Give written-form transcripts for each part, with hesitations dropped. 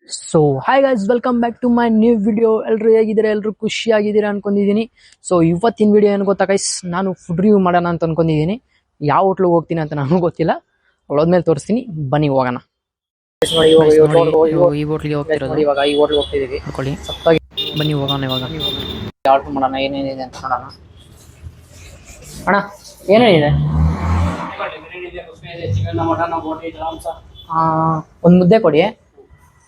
So hi guys, welcome back to my new video. ಎಲ್ಲರೂ ಹೇಗಿದ್ದೀರಾ? ಎಲ್ಲರೂ ಖುಷಿಯಾಗಿದ್ದೀರಾ ಅನ್ಕೊಂಡಿದ್ದೀನಿ. ಸೊ ಇವತ್ತಿನ ವಿಡಿಯೋ ಏನು ಗೊತ್ತಾ ಗೈಸ್, ನಾನು ಫುಡ್ ರಿವ್ಯೂ ಮಾಡೋಣ ಅಂತ ಅನ್ಕೊಂಡಿದ್ದೀನಿ. ಯಾವ ಹೋಟ್ಲಿಗೆ ಹೋಗ್ತೀನಿ ಅಂತ ನನಗೂ ಗೊತ್ತಿಲ್ಲ, ಅಲ್ಲೋದ್ಮೇಲೆ ತೋರಿಸ್ತೀನಿ, ಬನ್ನಿ ಹೋಗೋಣ. ನೋಡಿ ಈ ಹೋಟ್ಲಿಗೆ ಹೋಗ್ತಿರೋದು, ಇವಾಗ ಈ ಹೋಟ್ಲಿಗೆ ಹೋಗ್ತಿದ್ದೀವಿ ಅನ್ಕೊಳ್ಳಿ. ಸತ್ತಾಗಿ ಬನ್ನಿ ಹೋಗೋಣ. ಇವಾಗ ಆರ್ಡರ್ ಮಾಡೋಣ, ಏನೇನಿದೆ ಅಂತ ನೋಡೋಣ. ಅಣ್ಣ ಏನೇನಿದೆ? ಒಂದು ಮುದ್ದೆ ಕೊಡಿ,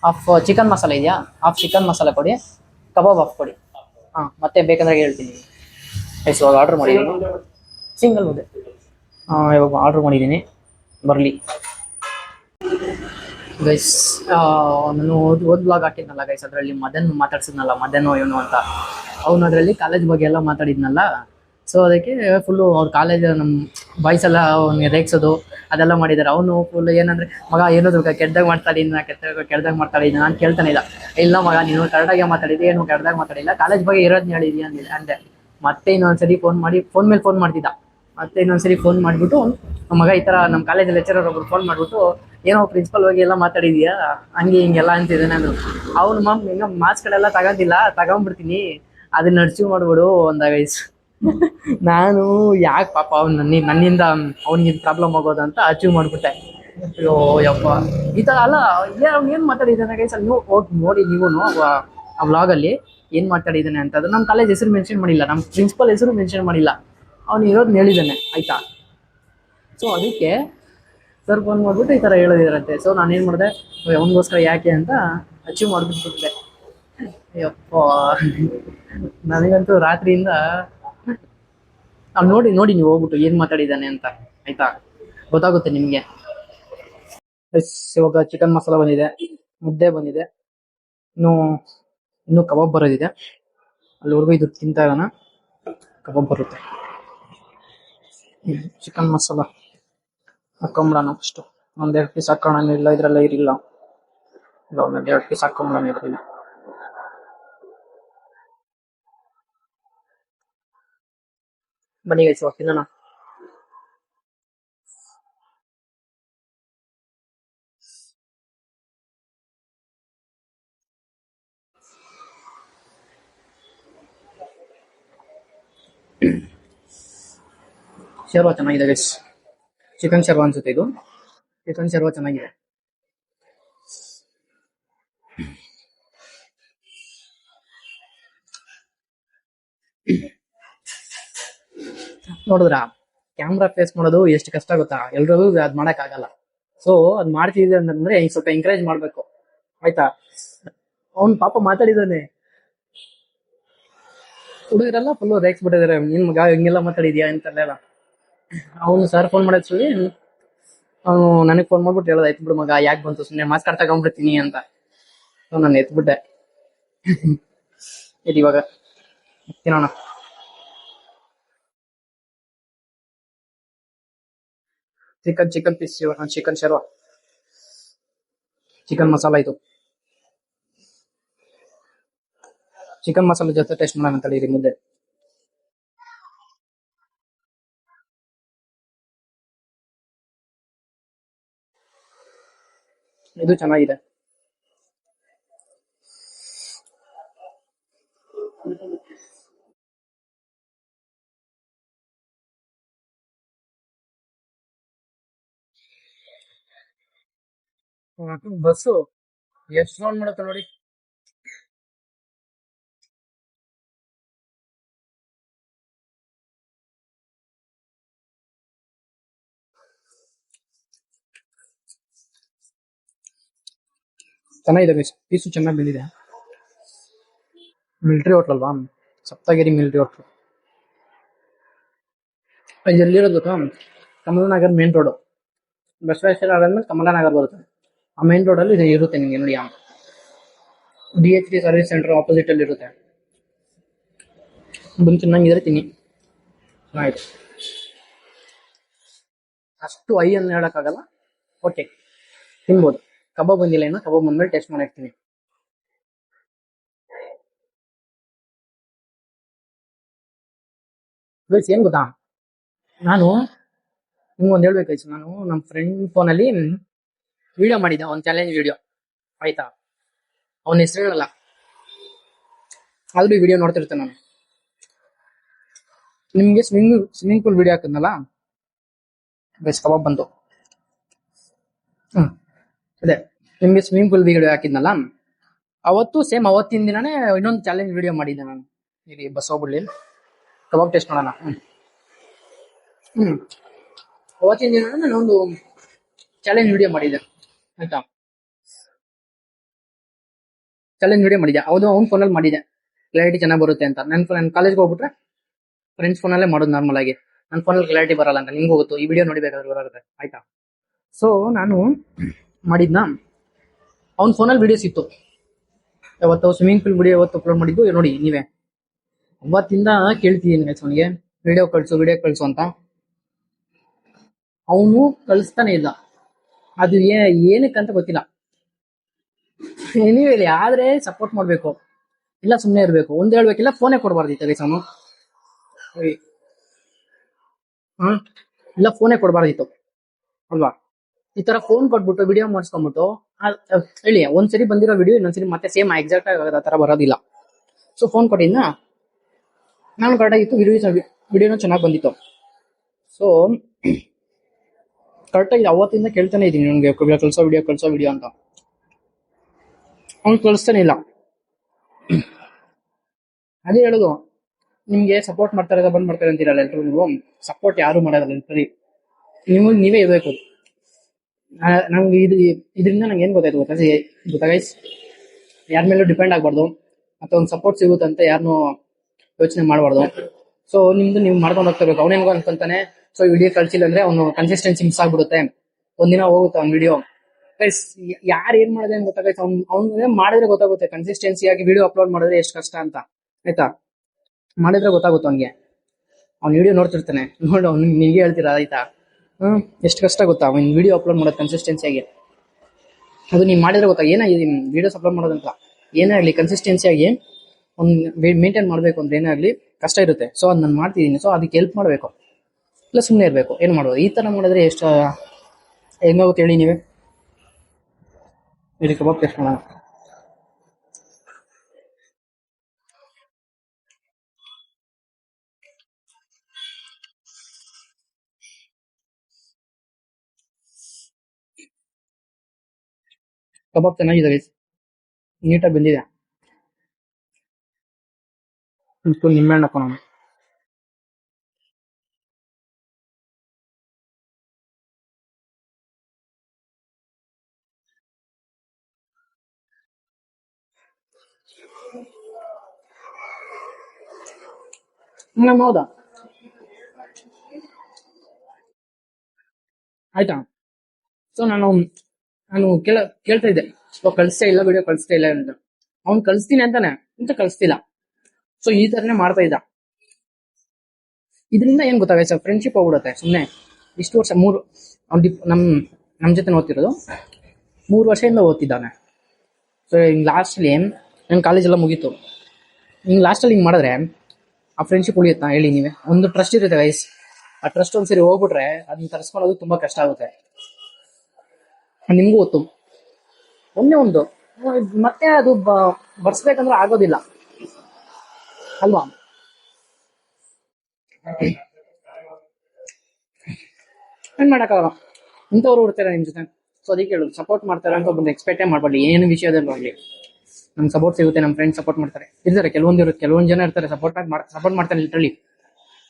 ಹಾಫ್ ಚಿಕನ್ ಮಸಾಲೆ ಇದೆಯಾ? ಹಾಫ್ ಚಿಕನ್ ಮಸಾಲೆ ಕೊಡಿ, ಕಬಾಬ್ ಹಾಫ್ ಕೊಡಿ. ಹಾಂ, ಮತ್ತೆ ಬೇಕಂದ್ರೆ ಹೇಳ್ತೀನಿ. ಎಸ್, ಇವಾಗ ಆರ್ಡ್ರ್ ಮಾಡಿದ್ದೀನಿ, ಸಿಂಗಲ್ ಮುದ್ದೆ. ಇವಾಗ ಆರ್ಡ್ರ್ ಮಾಡಿದ್ದೀನಿ, ಬರಲಿ ಗೈಸ್. ನಾನು ಓದ್ ಬ್ಲಾಗ್ ಹಾಕಿದ್ನಲ್ಲ ಗೈಸ್, ಅದರಲ್ಲಿ ಮದನ್ ಮಾತಾಡ್ಸಿದ್ನಲ್ಲ, ಮದನ್ ಇವನು ಅಂತ. ಅವನು ಅದರಲ್ಲಿ ಕಾಲೇಜ್ ಬಗ್ಗೆ ಎಲ್ಲ ಮಾತಾಡಿದ್ನಲ್ಲ. ಸೊ ಅದಕ್ಕೆ ಫುಲ್ಲು ಅವ್ರ ಕಾಲೇಜ್ ನಮ್ಮ ಬಾಯ್ಸ್ ಎಲ್ಲ ಅವ್ನಿಗೆ ರೇಗ್ಸೋದು ಅದೆಲ್ಲ ಮಾಡಿದ್ದಾರೆ. ಅವನು ಫುಲ್ ಏನಂದರೆ, ಮಗ ಏನದು ಕೆಟ್ಟದಾಗ ಮಾತಾಡಿದ್ನ, ಕೆಟ್ಟದಾಗ ಮಾತಾಡಿದ್ನ ನಾನು ಕೇಳ್ತಾನೆ ಇಲ್ಲ. ಇಲ್ಲ ಮಗ, ನೀನು ಕರೆಕ್ಟಾಗೆ ಮಾತಾಡಿದ್ದೆ, ಏನು ಕೆಟ್ಟದಾಗ ಮಾತಾಡಿಲ್ಲ, ಕಾಲೇಜ್ ಬಗ್ಗೆ ಇರೋದನ್ನ ಹೇಳಿದ್ಯಾ ಅಂದೆ. ಮತ್ತೆ ಇನ್ನೊಂದ್ಸರಿ ಫೋನ್ ಮೇಲೆ ಫೋನ್ ಮಾಡ್ತಿದ್ದ. ಮತ್ತೆ ಇನ್ನೊಂದ್ಸರಿ ಫೋನ್ ಮಾಡಿಬಿಟ್ಟು, ಮಗ ಈ ಥರ ನಮ್ಮ ಕಾಲೇಜ್ ಲೆಕ್ಚರರ್ ಒಬ್ರು ಫೋನ್ ಮಾಡಿಬಿಟ್ಟು, ಏನೋ ಪ್ರಿನ್ಸಿಪಲ್ ಬಗ್ಗೆ ಎಲ್ಲ ಮಾತಾಡಿದ್ಯಾ, ಹಂಗೆ ಹಿಂಗೆಲ್ಲ ಅಂತಿದ್ದೆ. ನಾನು ಅವ್ನು ಹಿಂಗೆ ಮಾರ್ಕ್ಸ್ಗಳೆಲ್ಲ ತಗೊಂಡ್ಬಿಡ್ತೀನಿ, ಅದನ್ನ ಅರ್ಚೀವ್ ಮಾಡ್ಬಿಡು ಅಂದಾಗ ಗೈಸ್. ನಾನು ಯಾಕೆ ಪಾಪ ನನ್ನಿಂದ ಅವ್ನಿಗೆ ಪ್ರಾಬ್ಲಮ್ ಆಗೋದಂತ ಅಚೀವ್ ಮಾಡ್ಬಿಟ್ಟೆ. ಅಯ್ಯೋ ಯಪ್ಪ, ಈ ಥರ ಅಲ್ಲ. ಅವ್ನು ಏನು ಮಾತಾಡಿದ್ದಾನೆ ಗೈಸ್, ಅಲ್ಲಿ ನೀವು ಹೋಗಿ ನೋಡಿ. ನೀವು ಆ ವ್ಲಾಗಲ್ಲಿ ಏನು ಮಾತಾಡಿದ್ದಾನೆ ಅಂತ, ಅದು ನಮ್ಮ ಕಾಲೇಜ್ ಹೆಸರು ಮೆನ್ಷನ್ ಮಾಡಿಲ್ಲ, ನಮ್ಮ ಪ್ರಿನ್ಸಿಪಲ್ ಹೆಸರು ಮೆನ್ಷನ್ ಮಾಡಿಲ್ಲ, ಅವ್ನು ಇರೋದನ್ನ ಹೇಳಿದ್ದಾನೆ, ಆಯಿತಾ. ಸೊ ಅದಕ್ಕೆ ಸರ್ ಫೋನ್ ಮಾಡಿಬಿಟ್ಟು ಈ ಥರ ಹೇಳೋದಿರಂತೆ. ಸೊ ನಾನೇನು ಮಾಡಿದೆ, ಅವನಿಗೋಸ್ಕರ ಯಾಕೆ ಅಂತ ಅಚೀವ್ ಮಾಡಿಬಿಟ್ಬಿಟ್ಟಿದೆ. ಯಪ್ಪ, ನನಗಂತೂ ರಾತ್ರಿಯಿಂದ ನೋಡಿ ನೀವು ಹೋಗ್ಬಿಟ್ಟು ಏನು ಮಾತಾಡಿದ್ದಾನೆ ಅಂತ, ಆಯ್ತಾ, ಗೊತ್ತಾಗುತ್ತೆ ನಿಮಗೆ. ಎಸ್, ಇವಾಗ ಚಿಕನ್ ಮಸಾಲ ಬಂದಿದೆ, ಮುದ್ದೆ ಬಂದಿದೆ, ಇನ್ನೂ ಕಬಾಬ್ ಬರೋದಿದೆ. ಅಲ್ಲಿವರೆಗೂ ಇದು ತಿಂತಾ ಇರೋಣ, ಕಬಾಬ್ ಬರುತ್ತೆ. ಚಿಕನ್ ಮಸಾಲ ಹಾಕೊಂಬಿಡೋಣ ಫಸ್ಟು. ಒಂದೆರಡು ಪೀಸ್ ಹಾಕೋಣ, ಇಲ್ಲ ಇದರಲ್ಲ ಇರಿಲ್ಲ, ಇಲ್ಲ ಒಂದೆರಡು ಪೀಸ್ ಹಾಕೊಂಬಿಡೋಣ ಇರಲಿಲ್ಲ. ಬನ್ನಿ ಗೈಸ್, ಇವಾಗ ತಿನ್ನೋಣ. ಶರ್ವಾ ಚೆನ್ನಾಗಿದೆ ಗೈಸ್, ಚಿಕನ್ ಶರ್ವಾ ಅನ್ಸುತ್ತೆ ಇದು. ಚಿಕನ್ ಶರ್ವಾ ಚೆನ್ನಾಗಿದೆ. ನೋಡಿದ್ರಾ, ಕ್ಯಾಮ್ರಾ ಫೇಸ್ ಮಾಡೋದು ಎಷ್ಟು ಕಷ್ಟ ಗೊತ್ತಾ? ಎಲ್ರಿಗೂ ಅದ್ ಮಾಡಕ್ ಆಗಲ್ಲ. ಸೊ ಅದ್ ಮಾಡ್ತಿದ್ದೆ ಅಂತಂದ್ರೆ ಸ್ವಲ್ಪ ಎಂಕರೇಜ್ ಮಾಡ್ಬೇಕು, ಆಯ್ತಾ. ಅವ್ನು ಪಾಪ ಮಾತಾಡಿದಾನೆ, ಹುಡುಗರೆಲ್ಲ ಫುಲ್ ರೇಕ್ಸ್ ಬಿಟ್ಟಿದ್ದಾರೆ, ನಿನ್ ಮಗ ಹಿಂಗೆಲ್ಲ ಮಾತಾಡಿದ್ಯಾ ಅಂತೆಲ್ಲ. ಅವನು ಸರ್ ಫೋನ್ ಮಾಡೋದ್ ಸುಳಿ, ಅವನು ನನಗೆ ಫೋನ್ ಮಾಡ್ಬಿಟ್ಟು ಹೇಳೋದು, ಆಯ್ತು ಬಿಡು ಮಗ, ಯಾಕೆ ಬಂತು ಸುಮ್ಮನೆ ಮಾಸ್ಕ್ ಕಾರ್ಡ್ ತಗೊಂಡ್ಬಿಡ್ತೀನಿ ಅಂತ. ನಾನು ಎತ್ಬಿಟ್ಟೆ. ಇದು ಇವಾಗ ತಿನ್ನೋಣ. ಚಿಕನ್ ಪೀಸ್, ಚಿಕನ್ ಶರ್ವಾ, ಚಿಕನ್ ಮಸಾಲ. ಇದು ಚಿಕನ್ ಮಸಾಲ ಜೊತೆ ಟೇಸ್ಟ್ ಮಾಡೋಣ ಅಂತ ಹೇಳಿ ಮುದ್ದೆ. ಇದು ಚೆನ್ನಾಗಿದೆ. ಬಸ್ಸು ಎಷ್ಟು ಸೌಂಡ್ ಮಾಡುತ್ತೆ ನೋಡಿ. ಚೆನ್ನಾಗಿದೆ ಗೈಸ್, ಪೀಸು ಚೆನ್ನಾಗಿ ಬಂದಿದೆ. ಮಿಲ್ಟ್ರಿ ಹೋಟ್ಲ್ ಅಲ್ವಾ, ಸಪ್ತಗಿರಿ ಮಿಲ್ಟ್ರಿ ಹೋಟ್ಲು. ಇದು ಎಲ್ಲಿರೋದು ಗೊತ್ತಾ? ಕಮಲನಗರ್ ಮೇನ್ ರೋಡು, ಬಸವೇಶ್ವರ ಆದ್ಮೇಲೆ ಕಮಲನಗರ್ ಬರುತ್ತೆ. ಆ ಮೇನ್ ರೋಡಲ್ಲಿ ಇದು ಇರುತ್ತೆ ನಿಮಗೆ ನೋಡಿ. DHD ಸರ್ವಿಸ್ ಸೆಂಟರ್ ಆಪೋಸಿಟ್ ಅಲ್ಲಿ ಇರುತ್ತೆ. ಬಂದು ತಿನ್ನಂಗಿದ್ರೆ ತಿನ್ನಿ, ಚೆನ್ನಾಗಿದೆ. ಅಷ್ಟು ಐ ಅನ್ನು ಹೇಳಕ್ಕಾಗಲ್ಲ, ಓಕೆ ತಿನ್ಬೋದು. ಕಬಾಬ್ ಬಂದಿಲ್ಲ ಇನ್ನು, ಕಬಾಬ್ ಬಂದ್ಮೇಲೆ ಟೇಸ್ಟ್ ಮಾಡಿರ್ತೀನಿ. ಗೈಸ್ ಏನ್ ಗೊತ್ತಾ, ನಾನು ನಿಮ್ಗೊಂದು ಹೇಳ್ಬೇಕಾಯ್ತು. ನಾನು ನಮ್ಮ ಫ್ರೆಂಡ್ ಫೋನಲ್ಲಿ ವಿಡಿಯೋ ಮಾಡಿದ್ದೆ, ಒಂದು ಚಾಲೆಂಜ್ ವಿಡಿಯೋ, ಆಯ್ತಾ. ಅವನ ಹೆಸರು ಹೇಳಲ್ಲ, ಆದ್ರೂ ಈ ವಿಡಿಯೋ ನೋಡ್ತಿರ್ತೇನೆ ನಾನು. ನಿಮ್ಗೆ ಸ್ವಿಮ್ಮಿಂಗ್ ಪೂಲ್ ವಿಡಿಯೋ ಹಾಕಿದ್ನಲ್ಲ ಗೈಸ್, ಕಬಾಬ್ ಬಂತು. ಅದೇ ನಿಮ್ಗೆ ಸ್ವಿಮ್ಮಿಂಗ್ ಪೂಲ್ ವಿಡಿಯೋ ಹಾಕಿದ್ನಲ್ಲ, ಅವತ್ತು ಸೇಮ್ ಅವತ್ತಿನ ದಿನನೇ ಇನ್ನೊಂದು ಚಾಲೆಂಜ್ ವಿಡಿಯೋ ಮಾಡಿದ್ದೆ ನಾನು. ಇಲ್ಲಿ ಬಸ್ ಹೋಗ್ಬಿಡ್ಲಿ, ಕಬಾಬ್ ಟೇಸ್ಟ್ ಮಾಡೋಣ. ಅವತ್ತಿನ ದಿನ ನಾನೊಂದು ಚಾಲೆಂಜ್ ವಿಡಿಯೋ ಮಾಡಿದ್ದೆ ಆಯ್ತಾ. ಚಾಲೆಂಜ್ ವಿಡಿಯೋ ಮಾಡಿದ್ದೆ, ಹೌದು ಅವ್ನ ಫೋನಲ್ಲಿ ಮಾಡಿದ್ದೆ, ಕ್ಲಾರಿಟಿ ಚೆನ್ನಾಗಿ ಬರುತ್ತೆ ಅಂತ. ನನ್ನ ಕಾಲೇಜ್ಗೆ ಹೋಗ್ಬಿಟ್ರೆ ಫ್ರೆಂಡ್ಸ್ ಫೋನಲ್ಲೇ ಮಾಡೋದು ನಾರ್ಮಲ್ ಆಗಿ, ನನ್ನ ಫೋನಲ್ಲಿ ಕ್ಲಾರಿಟಿ ಬರಲ್ಲ ಅಂತ ನಿಮ್ಗೂ ಗೊತ್ತು, ಈ ವಿಡಿಯೋ ನೋಡಿಬೇಕಾದ್ರೆ ಬರುತ್ತೆ ಆಯ್ತಾ. ಸೊ ನಾನು ಮಾಡಿದ್ನ, ಅವ್ನ ಫೋನಲ್ಲಿ ವಿಡಿಯೋಸ್ ಇತ್ತು. ಯಾವತ್ತು ಸ್ವಿಮ್ಮಿಂಗ್ ಪೂಲ್ ವಿಡಿಯೋ ಯಾವತ್ತು ಅಪ್ಲೋಡ್ ಮಾಡಿದ್ದು ನೋಡಿ ನೀವೇ. ಅವತ್ತಿಂದ ಕೇಳ್ತಿದ್ದೀನಿ ಅವನಿಗೆ ವಿಡಿಯೋ ಕಳಿಸು ಅಂತ. ಅವನು ಕಳಿಸ್ತಾನೆ ಇಲ್ಲ, ಅದು ಏನಕ್ಕಂತ ಗೊತ್ತಿಲ್ಲ. ನೀವ್ ಹೇಳಿ, ಆದ್ರೆ ಸಪೋರ್ಟ್ ಮಾಡ್ಬೇಕು, ಇಲ್ಲ ಸುಮ್ಮನೆ ಇರ್ಬೇಕು. ಒಂದ್ ಹೇಳ್ಬೇಕಿಲ್ಲ, ಫೋನೇ ಕೊಡಬಾರ್ದಿತ್ತು ಗೈಸ್ ಅವನು. ಇಲ್ಲ ಫೋನೇ ಕೊಡಬಾರ್ದಿತ್ತು ಅಲ್ವಾ. ಈ ತರ ಫೋನ್ ಕೊಟ್ಬಿಟ್ಟು ವಿಡಿಯೋ ಮಾಡಿಸ್ಕೊಂಡ್ಬಿಟ್ಟು ಹೇಳಿ, ಒಂದ್ಸರಿ ಬಂದಿರೋ ವಿಡಿಯೋ ಇನ್ನೊಂದ್ಸರಿ ಮತ್ತೆ ಸೇಮ್ ಎಕ್ಸಾಕ್ಟ್ ಆಗಿ ಆ ತರ ಬರೋದಿಲ್ಲ. ಸೊ ಫೋನ್ ಕೊಟ್ಟಿದ್ನ, ನಾನು ಕರೆಕ್ಟಾಗಿತ್ತು, ವಿಡಿಯೋನ ಚೆನ್ನಾಗಿ ಬಂದಿತ್ತು. ಸೊ ಕರೆಕ್ಟಾಗಿ ಅವತ್ತಿಂದ ಕೇಳ್ತಾನೆ ಇದ್ದೀನಿ ನನಗೆ ಕಳ್ಸೋ ವಿಡಿಯೋ ಅಂತ. ಅವ್ನು ಕಳಿಸ್ತಾನೆ ಇಲ್ಲ. ಅದೇ ಹೇಳುದು, ನಿಮ್ಗೆ ಸಪೋರ್ಟ್ ಮಾಡ್ತಾರೆ ಬಂದ್ ಮಾಡ್ತಾರೆ ಅಂತೀರಲ್ಲ ಎಲ್ರು, ನೀವು ಸಪೋರ್ಟ್ ಯಾರು ಮಾಡೋದಲ್ಲ ಸರಿ, ನೀವೇ ಇರ್ಬೇಕು. ನಂಗೆ ಇದರಿಂದ ನಂಗೆ ಏನ್ ಗೊತ್ತಾ ಗೈಸ್, ಯಾರ ಮೇಲೂ ಡಿಪೆಂಡ್ ಆಗ್ಬಾರ್ದು, ಮತ್ತೆ ಒಂದು ಸಪೋರ್ಟ್ ಸಿಗುತ್ತಂತ ಯಾರನ್ನೂ ಯೋಚನೆ ಮಾಡಬಾರ್ದು. ಸೊ ನಿಮ್ದು ನೀವು ಮಾಡ್ಕೊಂಡು ಹೋಗ್ತಿರ್ಬೇಕು. ಅವನೇನ್ಗೋ ಅನ್ಕೊಂತಾನೆ, ಸೊ ವಿಡಿಯೋ ಕಳ್ಸಿಲ್ಲ ಅಂದ್ರೆ ಅವನು ಕನ್ಸಿಸ್ಟೆನ್ಸಿ ಮಿಸ್ ಆಗ್ಬಿಡುತ್ತೆ, ಒಂದಿನ ಹೋಗುತ್ತೆ ಅವ್ನ ವಿಡಿಯೋ. ಗೈಸ್ ಯಾರು ಏನ್ ಮಾಡಿದೆ ಅಂತ ಗೊತ್ತಾಗೈತೆ, ಅವ್ನು ಮಾಡಿದ್ರೆ ಗೊತ್ತಾಗುತ್ತೆ ಕನ್ಸಿಸ್ಟೆನ್ಸಿಯಾಗಿ ವಿಡಿಯೋ ಅಪ್ಲೋಡ್ ಮಾಡಿದ್ರೆ ಎಷ್ಟು ಕಷ್ಟ ಅಂತ ಆಯ್ತಾ. ಮಾಡಿದ್ರೆ ಗೊತ್ತಾಗುತ್ತೆ ಅವ್ನಿಗೆ, ಅವ್ನ ವಿಡಿಯೋ ನೋಡ್ತಿರ್ತಾನೆ, ನೋಡು ಅವ್ನು ನಿಮಗೆ ಹೇಳ್ತೀರಾ ಆಯ್ತಾ. ಎಷ್ಟು ಕಷ್ಟ ಗೊತ್ತಾ ಅವ್ನು ವಿಡಿಯೋ ಅಪ್ಲೋಡ್ ಮಾಡೋದು ಕನ್ಸಿಸ್ಟೆನ್ಸಿಯಾಗಿ. ಅದು ನೀವು ಮಾಡಿದ್ರೆ ಗೊತ್ತಾ, ವಿಡಿಯೋಸ್ ಅಪ್ಲೋಡ್ ಮಾಡೋದಂತ ಏನೇ ಆಗಲಿ ಕನ್ಸಿಸ್ಟೆನ್ಸಿಯಾಗಿ ಒಂದು ಮೇಂಟೈನ್ ಮಾಡಬೇಕು ಅಂದ್ರೆ ಏನೇ ಆಗಲಿ ಕಷ್ಟ ಇರುತ್ತೆ. ಸೊ ಅದು ನಾನು ಮಾಡ್ತಿದ್ದೀನಿ, ಸೊ ಅದಕ್ಕೆ ಹೆಲ್ಪ್ ಮಾಡಬೇಕು, ಇಲ್ಲ ಸುಮ್ಮನೆ ಇರಬೇಕು. ಏನು ಮಾಡೋದು, ಈ ಥರ ಮಾಡಿದ್ರೆ ಎಷ್ಟು ಹೆಂಗಾಗುತ್ತೆ ಹೇಳಿ ನೀವೇ. ಹೇಳಿ ಕಬಾಬ್ ಟೇಸ್ಟ್ ಮಾಡೋಣ. ಕಬಾಬ್ ಚೆನ್ನಾಗಿದೆ ಗೈಸ್, ನೀಟಾಗಿ ಬಂದಿದೆ. ನಿಂಬೆಹಣ್ಣು ಹಾಕೋಣ. ಹೌದಾ ಆಯ್ತಾ. ಸೊ ನಾನು ಕೇಳ್ತಾ ಇದ್ದೆ, ಕಳಿಸ್ತಾ ಇಲ್ಲ ವಿಡಿಯೋ ಕಳಿಸ್ತಾ ಇಲ್ಲ ಅಂತ. ಅವ್ನು ಕಳಿಸ್ತೀನಿ ಅಂತಾನೆ ಅಂತ ಕಳಿಸ್ತಿಲ್ಲ. ಸೊ ಈ ತರನೇ ಮಾಡ್ತಾ ಇದ್ದ. ಇದರಿಂದ ಏನ್ ಗೊತ್ತಾಗ ಸರ್, ಫ್ರೆಂಡ್ಶಿಪ್ ಹೋಗ್ಬಿಡುತ್ತೆ ಸುಮ್ಮನೆ. ಇಷ್ಟು ವರ್ಷ ನಮ್ ಜೊತೆ ಓದ್ತಿರೋದು 3 ವರ್ಷದಿಂದ ಓದ್ತಿದ್ದಾನೆ. ಸೊ ಹಿಂಗ್ ಲಾಸ್ಟಲ್ಲಿ ನನ್ನ ಕಾಲೇಜ್ ಎಲ್ಲ ಮುಗೀತು, ಹಿಂಗ್ ಲಾಸ್ಟಲ್ಲಿ ಹಿಂಗ್ ಮಾಡಿದ್ರೆ ಆ ಫ್ರೆಂಡ್ಶಿಪ್ ಉಳಿಯುತ್ತಾ ಹೇಳಿ ನೀವೇ. ಒಂದು ಟ್ರಸ್ಟ್ ಇರುತ್ತೆ ಗೈಸ್, ಆ ಟ್ರಸ್ಟ್ ಒಂದ್ಸರಿ ಹೋಗ್ಬಿಟ್ರೆ ಅದನ್ನ ತರಿಸ್ಕೊಳ್ಳೋದು ತುಂಬಾ ಕಷ್ಟ ಆಗುತ್ತೆ. ನಿಮ್ಗೂ ಗೊತ್ತು, ಒಂದೇ ಒಂದು ಮತ್ತೆ ಅದು ಬರ್ಸ್ಬೇಕಂದ್ರೆ ಆಗೋದಿಲ್ಲ ಅಲ್ವಾ. ಏನ್ ಮಾಡಕ್ಕಾಗಲ್ಲ, ಇಂಥವ್ರು ಇರ್ತಾರೆ ನಿಮ್ ಜೊತೆ. ಸೊ ಅದಕ್ಕೆ ಹೇಳುದು, ಸಪೋರ್ಟ್ ಮಾಡ್ತಾರೆ ಅಂತ ಒಬ್ಬರು ಎಕ್ಸ್ಪೆಕ್ಟೇ ಮಾಡ್ಬಾರ್ದು ಏನು ವಿಷಯದಲ್ಲೂ ಆಗಲಿ. ನಮ್ಗೆ ಸಪೋರ್ಟ್ ಸಿಗುತ್ತೆ, ನಮ್ಮ ಫ್ರೆಂಡ್ಸ್ ಸಪೋರ್ಟ್ ಮಾಡ್ತಾರೆ. ಇರ್ತಾರೆ ಕೆಲವೊಂದು ಜನ ಇರ್ತಾರೆ ಸಪೋರ್ಟ್ ಮಾಡ್ತಾರೆ ಲಿಟ್ರಲಿ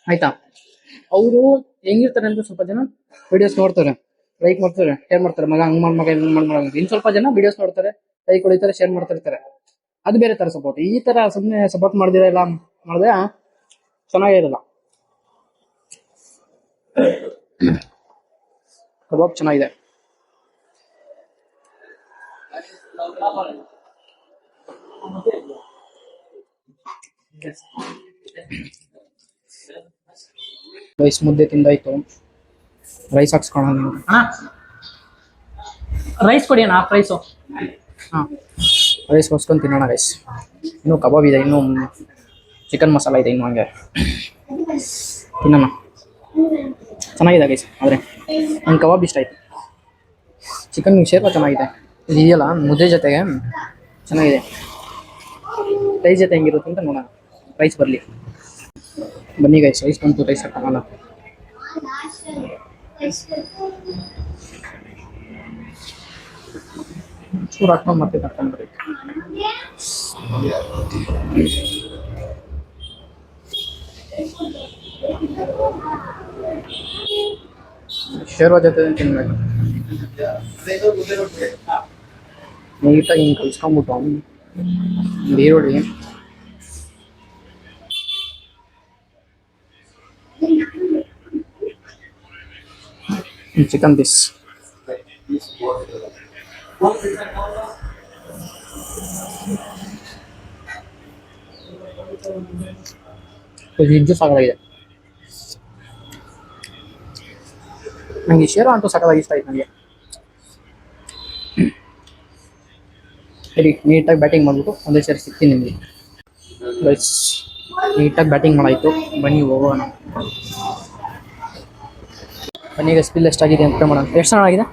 ಆಯ್ತಾ. ಅವರು ಹೆಂಗಿರ್ತಾರೆ ಅಂತ, ಸ್ವಲ್ಪ ಜನ ವಿಡಿಯೋಸ್ ನೋಡ್ತಾರೆ, ಲೈಕ್ ಮಾಡ್ತಾರೆ, ಶೇರ್ ಮಾಡ್ತಾರೆ, ಮಗ ಹಂಗ್ ಮಗ ಇನ್ ಸ್ವಲ್ಪ ಜನ ವಿಡಿಯೋಸ್ ನೋಡ್ತಾರೆ, ಲೈಕ್ ಹೊಡಿತಾರೆ, ಶೇರ್ ಮಾಡ್ತಿರ್ತಾರೆ. ಅದು ಬೇರೆ ತರ ಸಪೋರ್ಟ್. ಈ ತರ ಸುಮ್ಮನೆ ಸಪೋರ್ಟ್ ಮಾಡಿದಿರ ಎಲ್ಲ ಮಾಡಿದ್ರೆ ಚೆನ್ನಾಗಿರಲ್ಲ. ಕಬಾಬ್ ಚೆನ್ನಾಗಿದೆ. ರೈಸ್ ಮುದ್ದೆ ತಿಂದಾಯ್ತು, ರೈಸ್ ಹಾಕ್ಸ್ಕೊಳ್ಳೋಣ. ರೈಸ್ ಕೊಡಿ ಅಣ್ಣ, ಹಾಫ್ ರೈಸು. ರೈಸ್ ಹೊಸ್ಕೊಂಡು ತಿನ್ನೋಣ ರೈಸ್. ಇನ್ನೂ ಕಬಾಬ್ ಇದೆ, ಇನ್ನೂ ಚಿಕನ್ ಮಸಾಲ ಇದೆ, ಇನ್ನೂ ಹಂಗೆ ತಿನ್ನೋಣ. ಚೆನ್ನಾಗಿದೆ ಗೈಸ್, ಆದರೆ ನಂಗೆ ಕಬಾಬ್ ಇಷ್ಟ ಆಯಿತು. ಚಿಕನ್ ಶೇರ್ವ ಚೆನ್ನಾಗಿದೆ. ಇದು ಇದೆಯಲ್ಲ ಮುದ್ದೆ ಜೊತೆಗೆ ಚೆನ್ನಾಗಿದೆ. ರೈಸ್ ಜೊತೆ ಹೆಂಗಿರುತ್ತೆ ಅಂತ ನೋಡೋಣ. ರೈಸ್ ಬರಲಿ. ಬನ್ನಿ ಗೈಸ್, ರೈಸ್ ಬಂತು, ರೈಸ್ ಹಾಕೋಣ. ಚೂರು ಹಾಕೊಂಡು ಮತ್ತೆ ತಗೊಂಡ್ರಿ. ಶೇರ್ವ ಜೊತೆ ತಿನ್ಬೇಕು. ನೀಟಾಗಿ ಹಿಂಗೆ ಕಲ್ಸ್ಕೊಂಡ್ಬಿಟ್ಟು ಈರುಳ್ಳಿ, ಚಿಕನ್ ಪೀಸ್, ನಿಜ ಸಾಕಾಗಿದೆ. ನನಗೆ ಶೇರ್ವ ಅಂತೂ ಸಕಲಾಗಿ ಇಷ್ಟ ಆಯ್ತು ನನಗೆ. ಸರಿ, ನೀಟಾಗಿ ಬ್ಯಾಟಿಂಗ್ ಮಾಡಿಬಿಟ್ಟು ಒಂದೇ ಸೇರಿ ಸಿಗ್ತೀನಿ ನಿಮಗೆ. ಗೈಸ್, ನೀಟಾಗಿ ಬ್ಯಾಟಿಂಗ್ ಮಾಡಾಯಿತು. ಬನ್ನಿ ಹೋಗೋಣ. ಬನ್ನಿ ಗೈಸ್, ಬಿಲ್ ಎಷ್ಟಾಗಿದೆ ಅಂತ ಮಾಡೋಣ. ಎಷ್ಟು ಚೆನ್ನಾಗಿದೆ?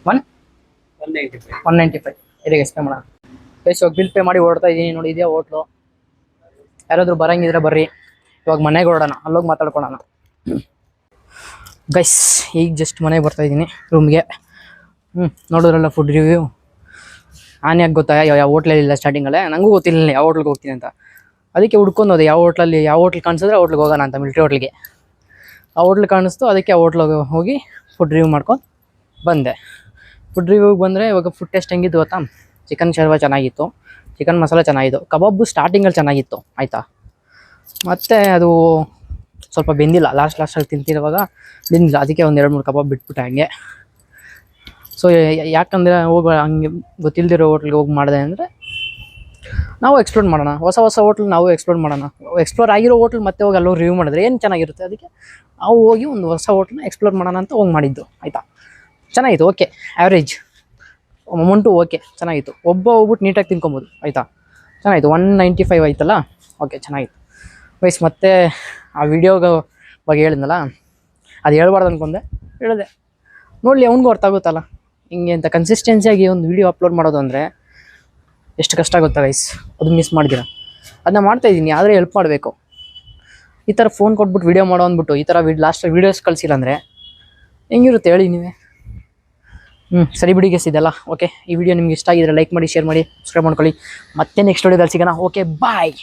195. ಇದೇ ಗೈಸ್, ಪೇ ಮಾಡೋಣ. ಗೈಸ್, ಇವಾಗ ಬಿಲ್ ಪೇ ಮಾಡಿ ಓಡ್ತಾ ಇದ್ದೀನಿ. ನೋಡಿ, ಇದೆಯಾ ಹೋಟ್ಲು. ಯಾರಾದರೂ ಬರಂಗಿದ್ರೆ ಬರ್ರಿ. ಇವಾಗ ಮನೆಗೆ ಹೊರಡೋಣ, ಅಲ್ಲೋಗಿ ಮಾತಾಡ್ಕೊಳ್ಳೋಣ. ಗೈಸ್, ಈಗ ಜಸ್ಟ್ ಮನೆಗೆ ಬರ್ತಾ ಇದ್ದೀನಿ ರೂಮ್ಗೆ. ನೋಡಿದ್ರಲ್ಲ ಫುಡ್ ರಿವ್ಯೂ. ನಾನು ಯಾಕೆ ಗೊತ್ತಾ ಯಾವ ಹೋಟ್ಲಲ್ಲಿಲ್ಲ ಸ್ಟಾರ್ಟಿಂಗಲ್ಲೇ, ನನಗೂ ಗೊತ್ತಿಲ್ಲ ಯಾವ ಹೋಟ್ಲಿಗೆ ಹೋಗ್ತೀನಿ ಅಂತ. ಅದಕ್ಕೆ ಹುಡ್ಕೊಂಡು ಹೋದೆ ಯಾವ ಹೋಟ್ಲ್ ಕಾಣಿಸಿದ್ರೆ ಆ ಹೋಟ್ಲಿಗೆ ಹೋಗೋಣ ಅಂತ. ಮಿಲ್ಟ್ರಿ ಹೋಟ್ಲಿಗೆ ಆ ಹೋಟ್ಲ್ ಕಾಣಿಸ್ತು, ಅದಕ್ಕೆ ಆ ಹೋಟ್ಲಿಗೆ ಹೋಗಿ ಫುಡ್ ರಿವ್ಯೂ ಮಾಡ್ಕೊಂಡು ಬಂದೆ. ಫುಡ್ ರಿವ್ಯೂಗೆ ಬಂದರೆ ಇವಾಗ ಫುಡ್ ಟೇಸ್ಟ್ ಹೆಂಗಿತ್ತು ಗೊತ್ತಾ? ಚಿಕನ್ ಶೇರ್ವ ಚೆನ್ನಾಗಿತ್ತು, ಚಿಕನ್ ಮಸಾಲ ಚೆನ್ನಾಗಿತ್ತು, ಕಬಾಬು ಸ್ಟಾರ್ಟಿಂಗಲ್ಲಿ ಚೆನ್ನಾಗಿತ್ತು ಆಯಿತಾ. ಮತ್ತು ಅದು ಸ್ವಲ್ಪ ಬೆಂದಿಲ್ಲ, ಲಾಸ್ಟಲ್ಲಿ ತಿಂತಿರುವಾಗ ಬೆಂದಿಲ್ಲ. ಅದಕ್ಕೆ ಒಂದು 2-3 ಕಬಾಬ್ ಬಿಟ್ಬಿಟ್ಟೆ ಹಂಗೆ. ಸೊ ಯಾಕಂದರೆ ಹಂಗೆ ಗೊತ್ತಿಲ್ಲದಿರೋ ಹೋಟ್ಲಿಗೆ ಹೋಗಿ ಮಾಡಿದೆ ಅಂದರೆ ನಾವು ಎಕ್ಸ್ಪ್ಲೋರ್ ಮಾಡೋಣ, ಹೊಸ ಹೋಟ್ಲ್ ನಾವು ಎಕ್ಸ್ಪ್ಲೋರ್ ಮಾಡೋಣ. ಎಕ್ಸ್ಪ್ಲೋರ್ ಆಗಿರೋ ಹೋಟ್ಲ್ ಮತ್ತೆ ಹೋಗಿ ಅಲ್ಲೋಗಿ ರಿವ್ಯೂ ಮಾಡಿದ್ರೆ ಏನು ಚೆನ್ನಾಗಿರುತ್ತೆ. ಅದಕ್ಕೆ ನಾವು ಹೋಗಿ ಒಂದು ಹೊಸ ಹೋಟ್ಲನ್ನ ಎಕ್ಸ್ಪ್ಲೋರ್ ಮಾಡೋಣ ಅಂತ ಹೋಗಿ ಮಾಡಿದ್ದು ಆಯಿತಾ. ಚೆನ್ನಾಗಿತ್ತು, ಓಕೆ, ಆ್ಯಾವ್ರೇಜ್ ಅಮೌಂಟು ಓಕೆ, ಚೆನ್ನಾಗಿತ್ತು. ಹೋಗ್ಬಿಟ್ಟು ನೀಟಾಗಿ ತಿನ್ಕೊಬೋದು ಆಯಿತಾ. ಚೆನ್ನಾಗಿತ್ತು. 195 ಆಯ್ತಲ್ಲ, ಓಕೆ, ಚೆನ್ನಾಗಿತ್ತು ವೈಸ್. ಮತ್ತು ಆ ವಿಡಿಯೋಗ ಬಗ್ಗೆ ಹೇಳಿದ್ನಲ್ಲ, ಅದು ಹೇಳ್ಬಾರ್ದು ಅಂದ್ಕೊಂಡೆ, ಹೇಳಿದೆ. ನೋಡಲಿ, ಅವ್ನಿಗೂ ಅರ್ಥ ಆಗುತ್ತಲ್ಲ ಹಿಂಗೆ ಅಂತ. ಕನ್ಸಿಸ್ಟೆನ್ಸಿಯಾಗಿ ಒಂದು ವೀಡಿಯೋ ಅಪ್ಲೋಡ್ ಮಾಡೋದು ಅಂದರೆ ಎಷ್ಟು ಕಷ್ಟ ಆಗುತ್ತಾ ಗೈಸ್. ಅದು ಮಿಸ್ ಮಾಡಿದ್ದೀರ. ಅದನ್ನ ಮಾಡ್ತಾಯಿದ್ದೀನಿ, ಆದರೆ ಹೆಲ್ಪ್ ಮಾಡಬೇಕು. ಈ ಥರ ಫೋನ್ ಕೊಟ್ಬಿಟ್ಟು ವೀಡಿಯೋ ಮಾಡೋ ಅಂದ್ಬಿಟ್ಟು ಈ ಥರ ಲಾಸ್ಟಲ್ಲಿ ವೀಡಿಯೋಸ್ ಕಳಿಸಿಲ್ಲ ಅಂದರೆ ಹೆಂಗಿರುತ್ತೆ ಹೇಳಿ ನೀವೇ. ಸರಿ ಬಿಡಿ ಗೈಸ್, ಇದೆಲ್ಲ ಓಕೆ. ಈ ವಿಡಿಯೋ ನಿಮ್ಗೆ ಇಷ್ಟ ಆಗಿದ್ರೆ ಲೈಕ್ ಮಾಡಿ, ಶೇರ್ ಮಾಡಿ, ಸಬ್ಸ್ಕ್ರೈಬ್ ಮಾಡ್ಕೊಳ್ಳಿ. ಮತ್ತೆ ನೆಕ್ಸ್ಟ್ ವಿಡಿಯೋದಲ್ಲಿ ಸಿಗೋಣ. ಓಕೆ, ಬಾಯ್.